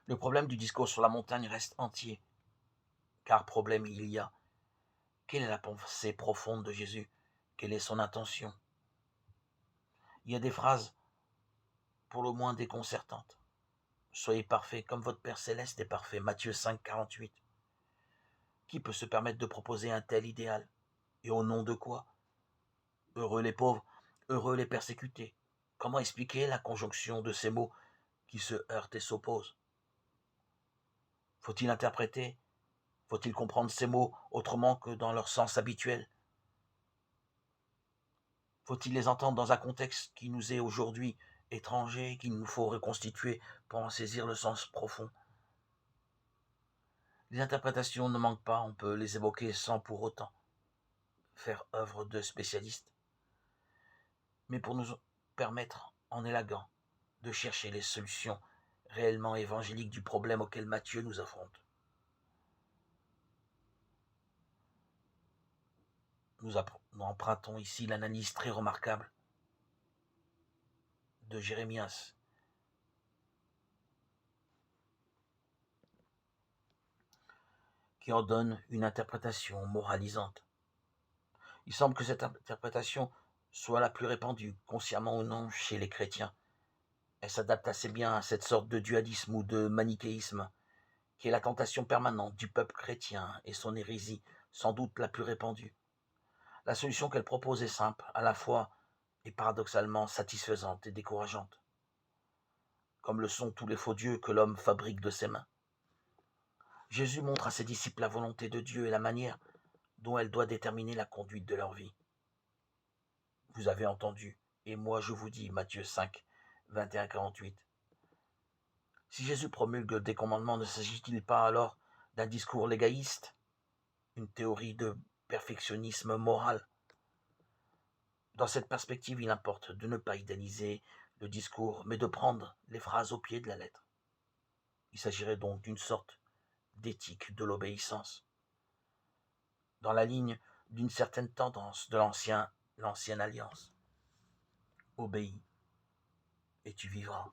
Le problème du discours sur la montagne reste entier, car problème il y a. Quelle est la pensée profonde de Jésus? Quelle est son intention? Il y a des phrases pour le moins déconcertantes. Soyez parfaits comme votre Père céleste est parfait. Matthieu 5, 48. Qui peut se permettre de proposer un tel idéal? Et au nom de quoi? Heureux les pauvres, heureux les persécutés. Comment expliquer la conjonction de ces mots qui se heurtent et s'opposent? Faut-il interpréter? Faut-il comprendre ces mots autrement que dans leur sens habituel? Faut-il les entendre dans un contexte qui nous est aujourd'hui étranger, qu'il nous faut reconstituer pour en saisir le sens profond? Les interprétations ne manquent pas, on peut les évoquer sans pour autant faire œuvre de spécialiste, mais pour nous permettre, en élaguant, de chercher les solutions réellement évangéliques du problème auquel Matthieu nous affronte. Nous empruntons ici l'analyse très remarquable de Jérémias, qui en donne une interprétation moralisante. Il semble que cette interprétation soit la plus répandue, consciemment ou non, chez les chrétiens. Elle s'adapte assez bien à cette sorte de dualisme ou de manichéisme, qui est la tentation permanente du peuple chrétien et son hérésie, sans doute la plus répandue. La solution qu'elle propose est simple, à la fois et paradoxalement satisfaisante et décourageante, comme le sont tous les faux dieux que l'homme fabrique de ses mains. Jésus montre à ses disciples la volonté de Dieu et la manière dont elle doit déterminer la conduite de leur vie. Vous avez entendu, et moi je vous dis, Matthieu 5, 21-48. Si Jésus promulgue des commandements, ne s'agit-il pas alors d'un discours légaliste, une théorie de perfectionnisme moral? Dans cette perspective, il importe de ne pas idéaliser le discours, mais de prendre les phrases au pied de la lettre. Il s'agirait donc d'une sorte d'éthique de l'obéissance, dans la ligne d'une certaine tendance de l'ancienne alliance. Obéis et tu vivras.